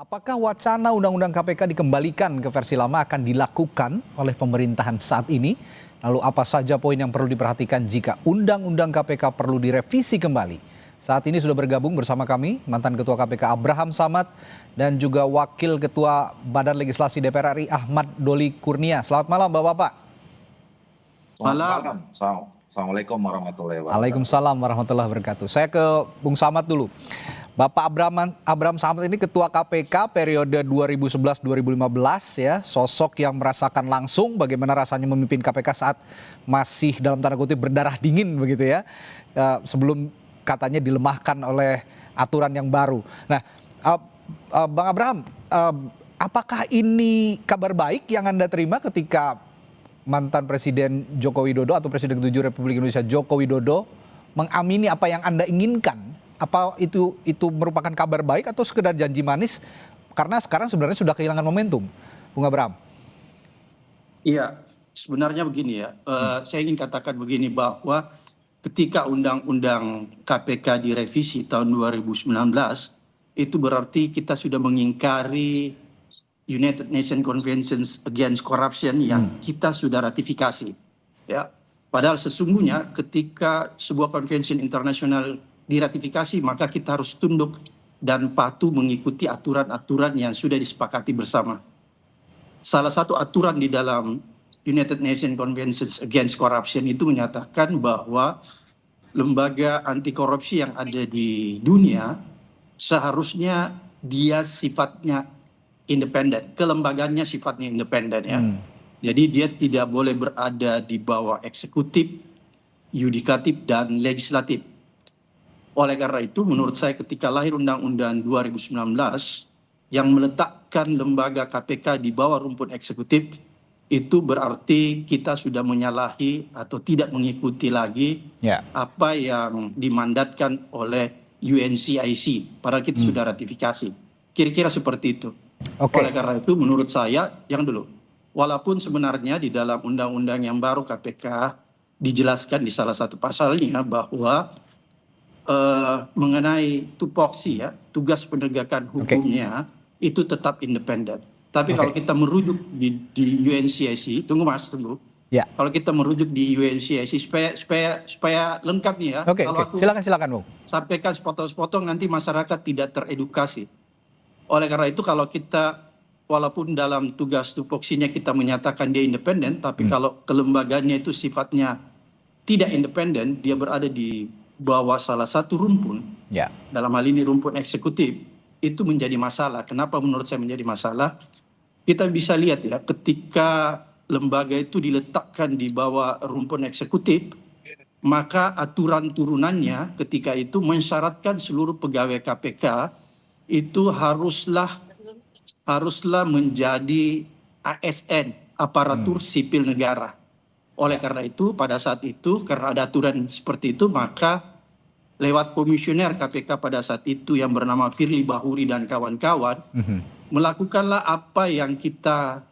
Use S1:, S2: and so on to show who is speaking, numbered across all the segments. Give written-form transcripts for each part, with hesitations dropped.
S1: Apakah wacana Undang-Undang KPK dikembalikan ke versi lama akan dilakukan oleh pemerintahan saat ini? Lalu apa saja poin yang perlu diperhatikan jika Undang-Undang KPK perlu direvisi kembali? Saat ini sudah bergabung bersama kami mantan Ketua KPK Abraham Samad dan juga Wakil Ketua Badan Legislasi DPR RI Ahmad Doli Kurnia. Selamat malam Bapak-Bapak.
S2: Malam. Assalamualaikum warahmatullahi wabarakatuh.
S1: Waalaikumsalam warahmatullahi wabarakatuh. Saya ke Bung Samad dulu. Bapak Abraham Samad ini Ketua KPK periode 2011-2015 ya, sosok yang merasakan langsung bagaimana rasanya memimpin KPK saat masih dalam tanda kutip berdarah dingin begitu ya, sebelum katanya dilemahkan oleh aturan yang baru. Nah, Bang Abraham, apakah ini kabar baik yang Anda terima ketika mantan Presiden Joko Widodo atau Presiden ke-7 Republik Indonesia Joko Widodo mengamini apa yang Anda inginkan? Apa itu merupakan kabar baik atau sekedar janji manis? Karena sekarang sebenarnya sudah kehilangan momentum, Bung Abraham.
S3: Iya, sebenarnya begini ya. Saya ingin katakan begini bahwa ketika Undang-Undang KPK direvisi tahun 2019, itu berarti kita sudah mengingkari United Nations Convention Against Corruption yang kita sudah ratifikasi. Ya, padahal sesungguhnya ketika sebuah konvensi internasional diratifikasi, maka kita harus tunduk dan patuh mengikuti aturan-aturan yang sudah disepakati bersama. Salah satu aturan di dalam United Nations Convention Against Corruption itu menyatakan bahwa lembaga anti korupsi yang ada di dunia seharusnya dia sifatnya independen, kelembagaannya sifatnya independen ya. Jadi dia tidak boleh berada di bawah eksekutif, yudikatif dan legislatif. Oleh karena itu menurut saya ketika lahir Undang-Undang 2019 yang meletakkan lembaga KPK di bawah rumpun eksekutif, itu berarti kita sudah menyalahi atau tidak mengikuti lagi apa yang dimandatkan oleh UNCIC, padahal kita sudah ratifikasi. Kira-kira seperti itu. Oleh karena itu menurut saya, walaupun sebenarnya di dalam undang-undang yang baru KPK dijelaskan di salah satu pasalnya bahwa mengenai tupoksi ya, tugas penegakan hukumnya itu tetap independen. Tapi kalau kita merujuk di UNCIC, tunggu. Ya. Kalau kita merujuk di UNCIC supaya lengkap nih ya. Kalau aku
S1: silakan Bung.
S3: Sampaikan sepotong-sepotong nanti masyarakat tidak teredukasi. Oleh karena itu kalau kita walaupun dalam tugas tupoksinya kita menyatakan dia independen, tapi kalau kelembagaannya itu sifatnya tidak independen, dia berada di bawah salah satu rumpun, dalam hal ini rumpun eksekutif, itu menjadi masalah. Kenapa menurut saya menjadi masalah? Kita bisa lihat ya, ketika lembaga itu diletakkan di bawah rumpun eksekutif, maka aturan turunannya ketika itu mensyaratkan seluruh pegawai KPK itu haruslah menjadi ASN, aparatur sipil negara. Oleh karena itu pada saat itu karena ada aturan seperti itu, maka lewat komisioner KPK pada saat itu yang bernama Firly Bahuri dan kawan-kawan melakukanlah apa yang kita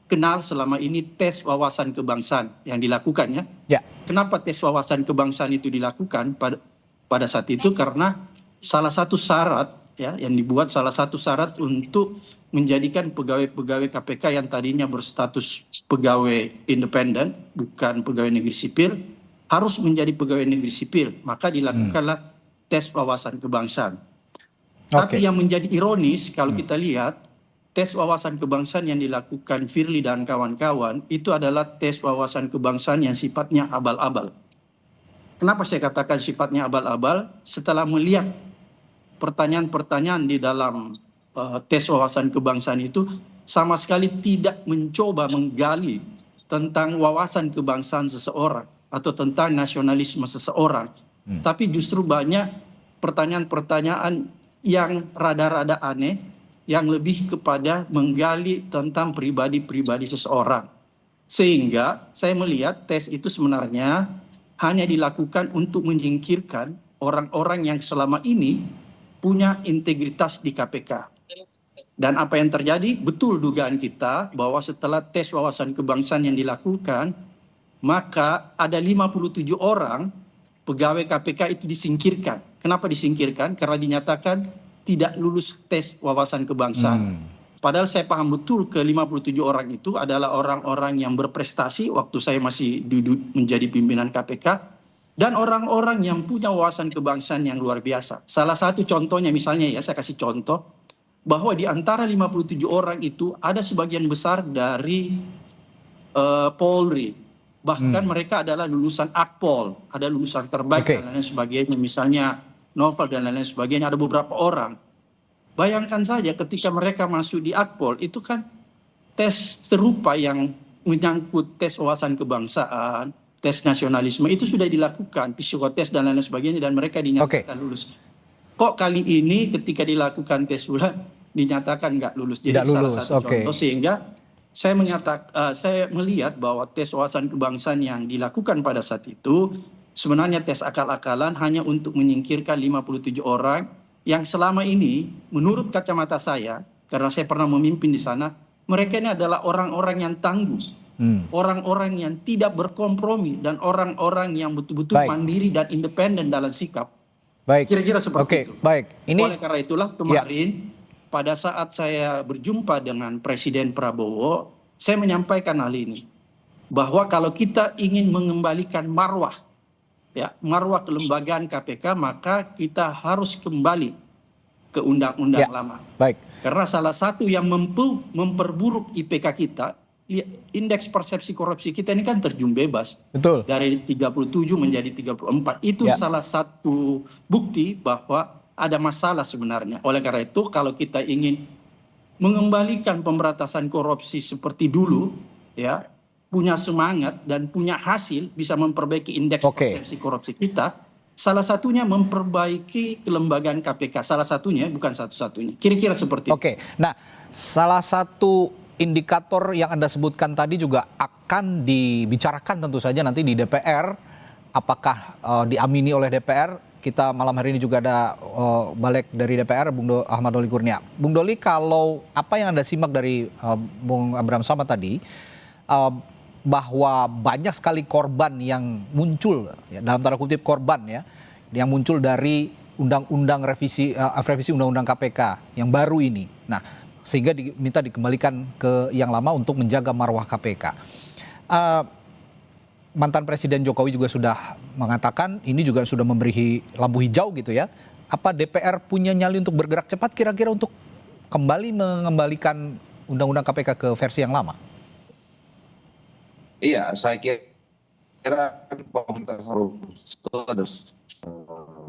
S3: kenal selama ini, tes wawasan kebangsaan yang dilakukan ya. Kenapa tes wawasan kebangsaan itu dilakukan pada saat itu? Karena salah satu syarat ya yang dibuat, salah satu syarat untuk menjadikan pegawai-pegawai KPK yang tadinya berstatus pegawai independen, bukan pegawai negeri sipil, harus menjadi pegawai negeri sipil. Maka dilakukanlah tes wawasan kebangsaan. Tapi yang menjadi ironis kalau kita lihat, tes wawasan kebangsaan yang dilakukan Firly dan kawan-kawan itu adalah tes wawasan kebangsaan yang sifatnya abal-abal. Kenapa saya katakan sifatnya abal-abal? Setelah melihat pertanyaan-pertanyaan di dalam tes wawasan kebangsaan itu sama sekali tidak mencoba menggali tentang wawasan kebangsaan seseorang atau tentang nasionalisme seseorang. Tapi justru banyak pertanyaan-pertanyaan yang rada-rada aneh yang lebih kepada menggali tentang pribadi-pribadi seseorang. Sehingga saya melihat tes itu sebenarnya hanya dilakukan untuk menyingkirkan orang-orang yang selama ini punya integritas di KPK. Dan apa yang terjadi? Betul dugaan kita bahwa setelah tes wawasan kebangsaan yang dilakukan, maka ada 57 orang pegawai KPK itu disingkirkan. Kenapa disingkirkan? Karena dinyatakan tidak lulus tes wawasan kebangsaan. Padahal saya paham betul ke-57 orang itu adalah orang-orang yang berprestasi waktu saya masih duduk menjadi pimpinan KPK, dan orang-orang yang punya wawasan kebangsaan yang luar biasa. Salah satu contohnya misalnya ya, saya kasih contoh, bahwa di antara 57 orang itu ada sebagian besar dari Polri. Bahkan mereka adalah lulusan Akpol, ada lulusan terbaik dan lain sebagainya, misalnya Novel dan lain sebagainya, ada beberapa orang. Bayangkan saja ketika mereka masuk di Akpol, itu kan tes serupa yang menyangkut tes wawasan kebangsaan, tes nasionalisme, itu sudah dilakukan, psikotes dan lain sebagainya, dan mereka dinyatakan lulus. Kok kali ini ketika dilakukan tes ulang, dinyatakan nggak lulus. Jadi salah satu contoh, sehingga saya melihat bahwa tes wawasan kebangsaan yang dilakukan pada saat itu sebenarnya tes akal-akalan hanya untuk menyingkirkan 57 orang yang selama ini menurut kacamata saya, karena saya pernah memimpin di sana, mereka ini adalah orang-orang yang tangguh, orang-orang yang tidak berkompromi, dan orang-orang yang betul-betul mandiri dan independen dalam sikap. Kira-kira seperti itu. Oleh karena itulah kemarin pada saat saya berjumpa dengan Presiden Prabowo, saya menyampaikan hal ini, bahwa kalau kita ingin mengembalikan marwah kelembagaan KPK, maka kita harus kembali ke undang-undang lama. Karena salah satu yang memperburuk IPK kita, indeks persepsi korupsi kita ini kan terjun bebas. Dari 37 menjadi 34. Itu salah satu bukti bahwa ada masalah sebenarnya. Oleh karena itu, kalau kita ingin mengembalikan pemberantasan korupsi seperti dulu, ya, punya semangat dan punya hasil, bisa memperbaiki indeks persepsi korupsi kita, salah satunya memperbaiki kelembagaan KPK. Salah satunya, bukan satu-satunya. Kira-kira seperti itu.
S1: Nah, salah satu indikator yang Anda sebutkan tadi juga akan dibicarakan tentu saja nanti di DPR. Apakah diamini oleh DPR? Kita malam hari ini juga ada balik dari DPR, Bung Ahmad Doli Kurnia. Bung Doli, kalau apa yang Anda simak dari Bung Abraham Samad tadi, bahwa banyak sekali korban yang muncul, ya, dalam tanda kutip korban ya, yang muncul dari undang-undang revisi undang-undang KPK yang baru ini. Nah, sehingga diminta dikembalikan ke yang lama untuk menjaga marwah KPK. Mantan Presiden Jokowi juga sudah mengatakan ini juga sudah memberi lampu hijau gitu ya. Apa DPR punya nyali untuk bergerak cepat kira-kira untuk kembali mengembalikan undang-undang KPK ke versi yang lama?
S2: Iya, saya kira pemerintah itu ada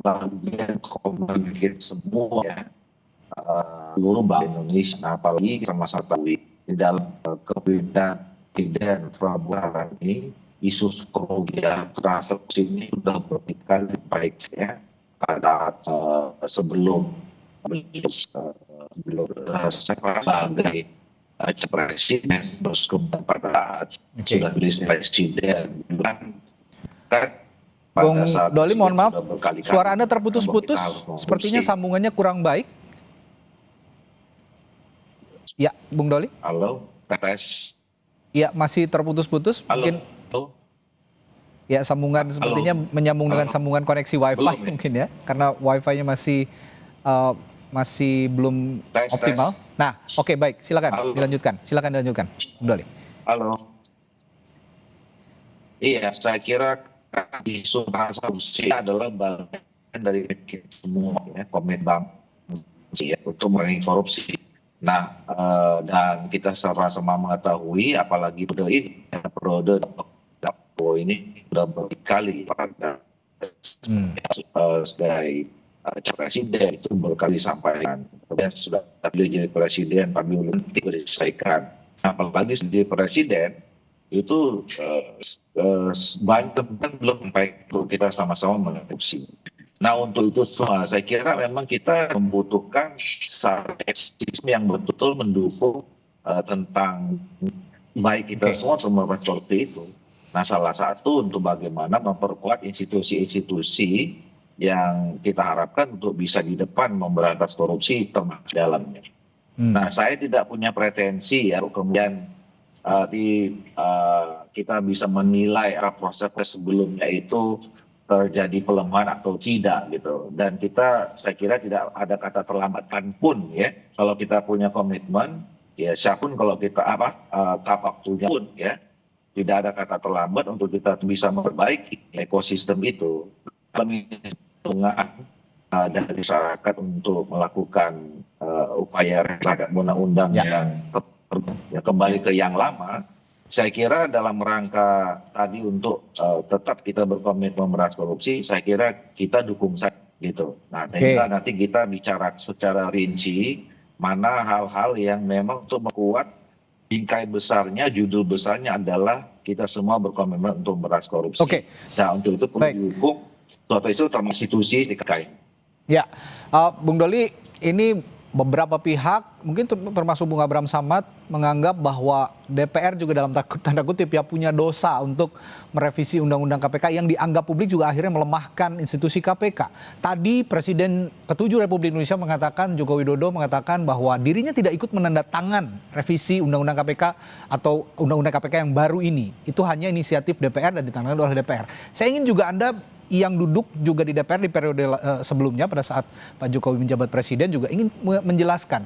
S2: bagian komunikasi semua ya, seluruh Bank Indonesia. Nah, apalagi sama-sama tahu di dalam kepemimpinan Presiden Prabowo ini, isu kerugian transaksi ini sudah berkali baik ya, pada sebelum sebagai presiden, terus kemudian pada sudah presiden kan.
S1: Bung Doli, mohon maaf, suara Anda terputus-putus, sepertinya sambungannya kurang baik. Ya, Bung Doli.
S2: Halo, tes.
S1: Ya, masih terputus-putus. Mungkin ya sambungan sepertinya menyambung dengan sambungan koneksi WiFi mungkin ya, karena WiFi-nya masih belum optimal. Nah, oke, baik, silakan dilanjutkan. Bung Doli.
S2: Halo. Iya, saya kira isu transaksi adalah bagian dari semua ya, komitmen ya, untuk mengurangi korupsi. Nah, dan kita sama-sama mengetahui, apalagi periode ini sudah berkali pada sebagai presiden itu berkali sampaikan, kemudian sudah jadi presiden pemilu nanti diselesaikan. Apalagi jadi presiden itu banyak teman belum sampai kita sama-sama mengadopsi. Nah, untuk itu semua saya kira memang kita membutuhkan ekosistem yang betul-betul mendukung tentang baik kita semua seperti itu. Nah, salah satu untuk bagaimana memperkuat institusi-institusi yang kita harapkan untuk bisa di depan memberantas korupsi termasuk dalamnya. Nah, saya tidak punya pretensi ya kemudian kita bisa menilai proses sebelumnya itu terjadi pelemahan atau tidak gitu. Dan saya kira tidak ada kata terlambatkan pun ya. Kalau kita punya komitmen, ya siapapun kalau kita tahap waktunya pun ya, tidak ada kata terlambat untuk kita bisa memperbaiki ekosistem itu. Dari masyarakat untuk melakukan upaya terhadap undang-undang yang kembali ke yang lama. Saya kira dalam rangka tadi untuk tetap kita berkomitmen memberantas korupsi, saya kira kita dukung saja gitu. Nah, nanti kita bicara secara rinci mana hal-hal yang memang untuk memperkuat bingkai besarnya, judul besarnya adalah kita semua berkomitmen untuk memberantas korupsi. Nah, untuk itu perlu dihukum, suatu itu termasuk institusi dikaitkan.
S1: Ya, Bung Doli, ini beberapa pihak, mungkin termasuk Bung Abraham Samad, menganggap bahwa DPR juga dalam tanda kutip ya punya dosa untuk merevisi Undang-Undang KPK yang dianggap publik juga akhirnya melemahkan institusi KPK. Tadi Presiden ke-7 Republik Indonesia mengatakan, Joko Widodo mengatakan bahwa dirinya tidak ikut menandatangan revisi Undang-Undang KPK atau Undang-Undang KPK yang baru ini. Itu hanya inisiatif DPR dan ditangani oleh DPR. Saya ingin juga Anda yang duduk juga di DPR di periode sebelumnya pada saat Pak Jokowi menjabat presiden juga ingin menjelaskan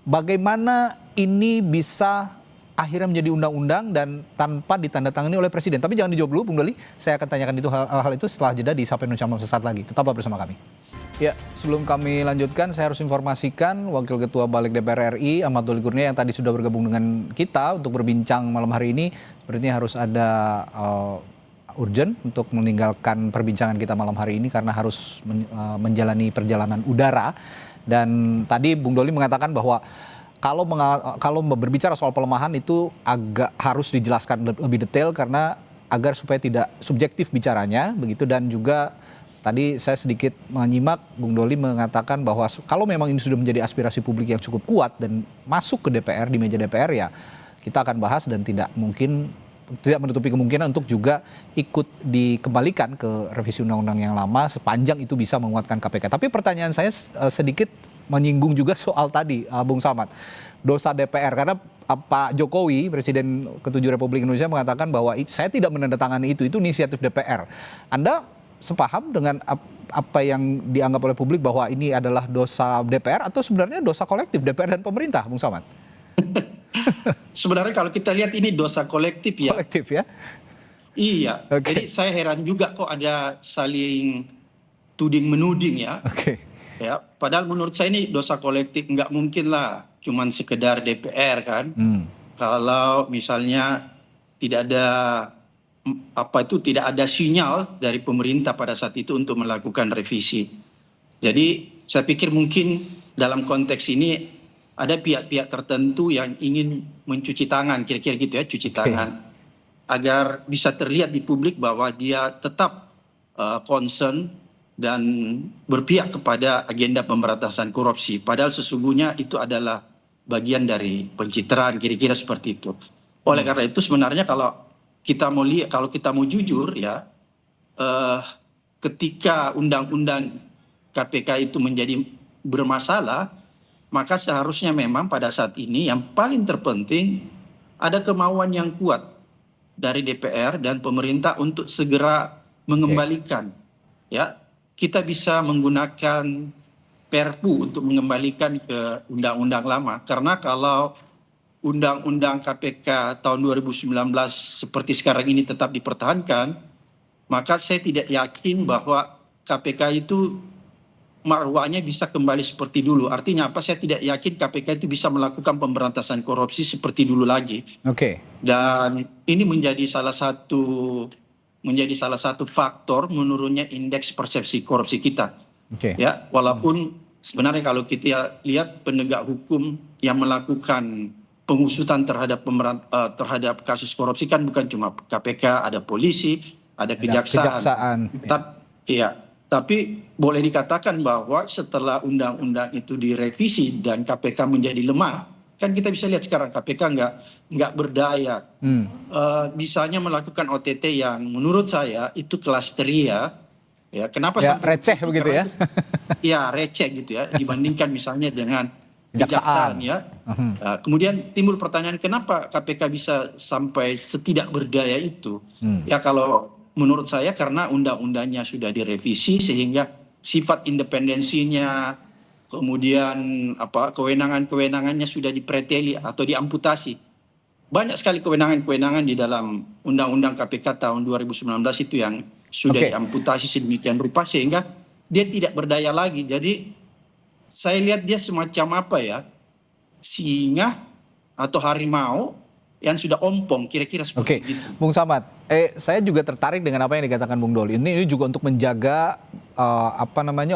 S1: bagaimana ini bisa akhirnya menjadi undang-undang dan tanpa ditandatangani oleh presiden. Tapi jangan dijawab dulu Bung Doli, saya akan tanyakan hal itu setelah jeda di Sapa Indonesia Malam sesaat lagi. Tetaplah bersama kami. Ya, sebelum kami lanjutkan saya harus informasikan Wakil Ketua Balik DPR RI Ahmad Doli Kurnia yang tadi sudah bergabung dengan kita untuk berbincang malam hari ini, sepertinya harus ada urgent untuk meninggalkan perbincangan kita malam hari ini karena harus menjalani perjalanan udara. Dan tadi Bung Doli mengatakan bahwa kalau berbicara soal pelemahan itu agak harus dijelaskan lebih detail karena agar supaya tidak subjektif bicaranya begitu. Dan juga tadi saya sedikit menyimak Bung Doli mengatakan bahwa kalau memang ini sudah menjadi aspirasi publik yang cukup kuat dan masuk ke DPR, di meja DPR, ya kita akan bahas dan tidak menutupi kemungkinan untuk juga ikut dikembalikan ke revisi undang-undang yang lama sepanjang itu bisa menguatkan KPK. Tapi pertanyaan saya sedikit menyinggung juga soal tadi Bung Samad, dosa DPR, karena Pak Jokowi, Presiden ke-7 Republik Indonesia mengatakan bahwa saya tidak menandatangani itu inisiatif DPR. Anda sepaham dengan apa yang dianggap oleh publik bahwa ini adalah dosa DPR atau sebenarnya dosa kolektif DPR dan pemerintah, Bung Samad?
S3: Sebenarnya kalau kita lihat ini dosa kolektif ya.
S1: Kolektif ya?
S3: Iya. Jadi saya heran juga kok ada saling tuding-menuding ya. Ya. Padahal menurut saya ini dosa kolektif, nggak mungkin lah cuman sekedar DPR kan. Kalau misalnya tidak ada sinyal dari pemerintah pada saat itu untuk melakukan revisi. Jadi saya pikir mungkin dalam konteks ini ada pihak-pihak tertentu yang ingin mencuci tangan, kira-kira gitu ya, cuci tangan, agar bisa terlihat di publik bahwa dia tetap concern dan berpihak kepada agenda pemberantasan korupsi. Padahal sesungguhnya itu adalah bagian dari pencitraan, kira-kira seperti itu. Oleh karena itu sebenarnya kalau kita mau jujur ya, ketika undang-undang KPK itu menjadi bermasalah, maka seharusnya memang pada saat ini yang paling terpenting ada kemauan yang kuat dari DPR dan pemerintah untuk segera mengembalikan. Ya, kita bisa menggunakan Perpu untuk mengembalikan ke undang-undang lama. Karena kalau undang-undang KPK tahun 2019 seperti sekarang ini tetap dipertahankan, maka saya tidak yakin bahwa KPK itu marwahnya bisa kembali seperti dulu. Artinya apa? Saya tidak yakin KPK itu bisa melakukan pemberantasan korupsi seperti dulu lagi. Dan ini menjadi salah satu faktor menurunnya indeks persepsi korupsi kita. Ya, walaupun sebenarnya kalau kita lihat penegak hukum yang melakukan pengusutan terhadap kasus korupsi kan bukan cuma KPK, ada polisi, ada kejaksaan. Tapi boleh dikatakan bahwa setelah undang-undang itu direvisi dan KPK menjadi lemah, kan kita bisa lihat sekarang KPK nggak berdaya. Misalnya melakukan OTT yang menurut saya itu kelas teria. Ya, kenapa
S1: receh begitu ya?
S3: Ya receh gitu ya, dibandingkan misalnya dengan kejaksaan ya. Kemudian timbul pertanyaan kenapa KPK bisa sampai setidak berdaya itu? Ya kalau menurut saya karena undang-undangnya sudah direvisi sehingga sifat independensinya, kemudian kewenangan-kewenangannya sudah dipreteli atau diamputasi. Banyak sekali kewenangan-kewenangan di dalam Undang-Undang KPK tahun 2019 itu yang sudah diamputasi sedemikian rupa sehingga dia tidak berdaya lagi. Jadi saya lihat dia semacam singa atau harimau yang sudah ompong, kira-kira seperti itu.
S1: Bung Samad, saya juga tertarik dengan apa yang dikatakan Bung Doli. Ini juga untuk menjaga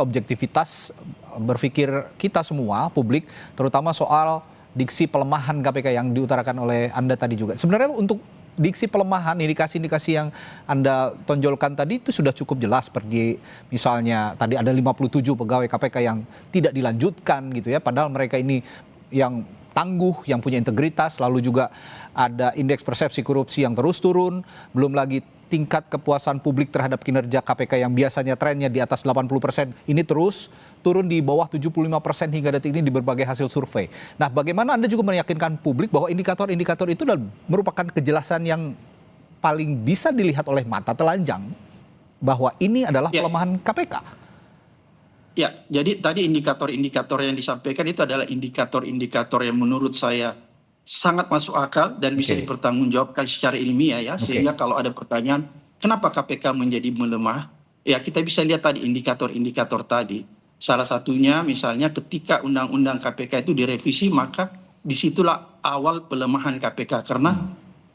S1: objektivitas berpikir kita semua, publik, terutama soal diksi pelemahan KPK yang diutarakan oleh Anda tadi juga. Sebenarnya untuk diksi pelemahan, indikasi-indikasi yang Anda tonjolkan tadi itu sudah cukup jelas, seperti misalnya tadi ada 57 pegawai KPK yang tidak dilanjutkan gitu ya, padahal mereka ini yang tangguh, yang punya integritas, lalu juga ada indeks persepsi korupsi yang terus turun, belum lagi tingkat kepuasan publik terhadap kinerja KPK yang biasanya trennya di atas 80%, ini terus turun di bawah 75% hingga detik ini di berbagai hasil survei. Nah, bagaimana Anda juga meyakinkan publik bahwa indikator-indikator itu merupakan kejelasan yang paling bisa dilihat oleh mata telanjang bahwa ini adalah pelemahan KPK?
S3: Ya, jadi tadi indikator-indikator yang disampaikan itu adalah indikator-indikator yang menurut saya sangat masuk akal dan bisa dipertanggungjawabkan secara ilmiah ya. Sehingga kalau ada pertanyaan, kenapa KPK menjadi melemah? Ya, kita bisa lihat tadi indikator-indikator tadi. Salah satunya misalnya ketika Undang-Undang KPK itu direvisi, maka disitulah awal pelemahan KPK. Karena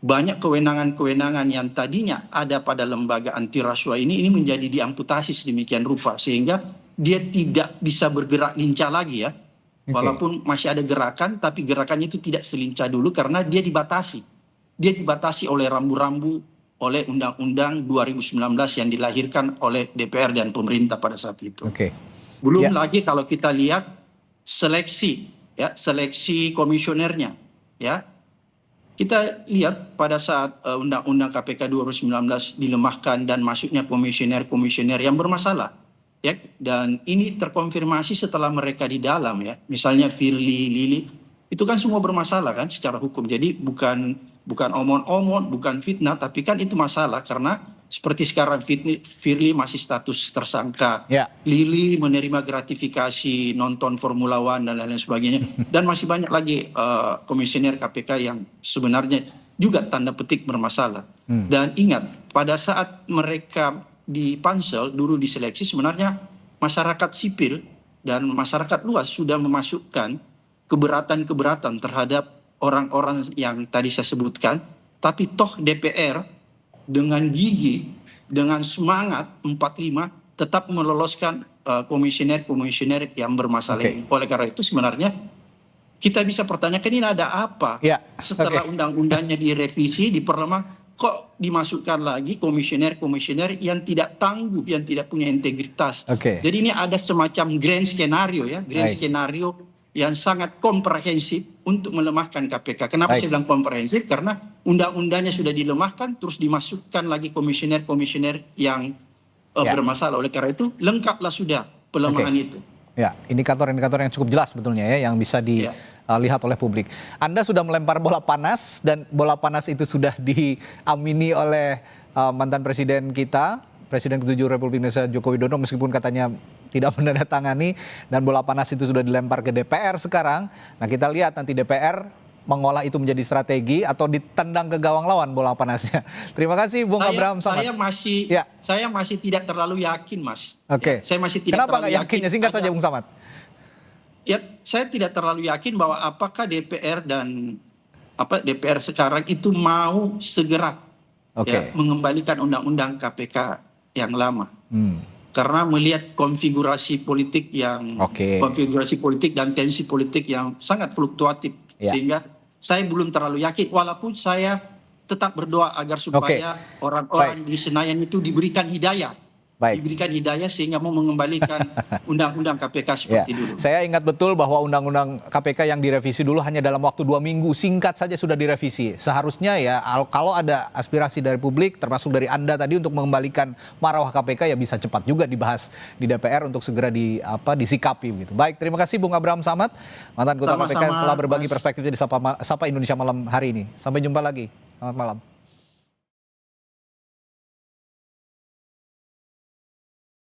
S3: banyak kewenangan-kewenangan yang tadinya ada pada lembaga anti rasuah ini menjadi diamputasi sedemikian rupa. Sehingga dia tidak bisa bergerak lincah lagi ya. Walaupun masih ada gerakan, tapi gerakannya itu tidak selincah dulu karena dia dibatasi. Dia dibatasi oleh rambu-rambu, oleh Undang-Undang 2019 yang dilahirkan oleh DPR dan pemerintah pada saat itu. Belum lagi kalau kita lihat seleksi komisionernya. Ya. Kita lihat pada saat Undang-Undang KPK 2019 dilemahkan dan masuknya komisioner-komisioner yang bermasalah. Ya, dan ini terkonfirmasi setelah mereka di dalam ya, misalnya Firly, Lili, itu kan semua bermasalah kan secara hukum. Jadi bukan omon-omon, bukan fitnah, tapi kan itu masalah karena seperti sekarang Firly masih status tersangka, Lili menerima gratifikasi nonton Formula One dan lain-lain sebagainya, dan masih banyak lagi komisioner KPK yang sebenarnya juga tanda petik bermasalah. Dan ingat, pada saat mereka di pansel dulu diseleksi sebenarnya masyarakat sipil dan masyarakat luas sudah memasukkan keberatan-keberatan terhadap orang-orang yang tadi saya sebutkan, tapi toh DPR dengan gigi, dengan semangat 45 tetap meloloskan komisioner-komisioner yang bermasalah ini. Oleh karena itu sebenarnya kita bisa pertanyakan ini ada apa setelah undang-undangnya direvisi, diperlemah, kok dimasukkan lagi komisioner-komisioner yang tidak tangguh, yang tidak punya integritas. Jadi ini ada semacam grand skenario ya, skenario yang sangat komprehensif untuk melemahkan KPK. Kenapa saya bilang komprehensif? Karena undang-undangnya sudah dilemahkan, terus dimasukkan lagi komisioner-komisioner yang bermasalah. Oleh karena itu lengkaplah sudah pelemahan itu.
S1: Ya, indikator-indikator yang cukup jelas sebetulnya ya, yang bisa dilihat oleh publik. Anda sudah melempar bola panas dan bola panas itu sudah diamini oleh mantan presiden kita, Presiden ke-7 Republik Indonesia Joko Widodo, meskipun katanya tidak menandatangani, dan bola panas itu sudah dilempar ke DPR sekarang. Nah, kita lihat nanti DPR mengolah itu menjadi strategi atau ditendang ke gawang lawan bola panasnya. Terima kasih Bung Abraham Samad.
S3: Saya masih tidak terlalu yakin, Mas.
S1: Saya masih tidak. Kenapa nggak yakinnya? Singkat saja Bung Samad.
S3: Ya, saya tidak terlalu yakin bahwa apakah DPR dan DPR sekarang itu mau segera mengembalikan undang-undang KPK yang lama. Karena melihat konfigurasi politik dan tensi politik yang sangat fluktuatif, sehingga saya belum terlalu yakin, walaupun saya tetap berdoa agar supaya orang-orang di Senayan itu diberikan hidayah. Diberikan hidayah sehingga mau mengembalikan undang-undang KPK seperti dulu.
S1: Saya ingat betul bahwa undang-undang KPK yang direvisi dulu hanya dalam waktu 2 minggu, singkat saja sudah direvisi. Seharusnya ya kalau ada aspirasi dari publik, termasuk dari Anda tadi untuk mengembalikan marwah KPK, ya bisa cepat juga dibahas di DPR untuk segera disikapi gitu. Baik, terima kasih Bung Abraham Samad, mantan Ketua KPK, telah berbagi perspektifnya di Sapa Indonesia Malam hari ini. Sampai jumpa lagi. Selamat malam.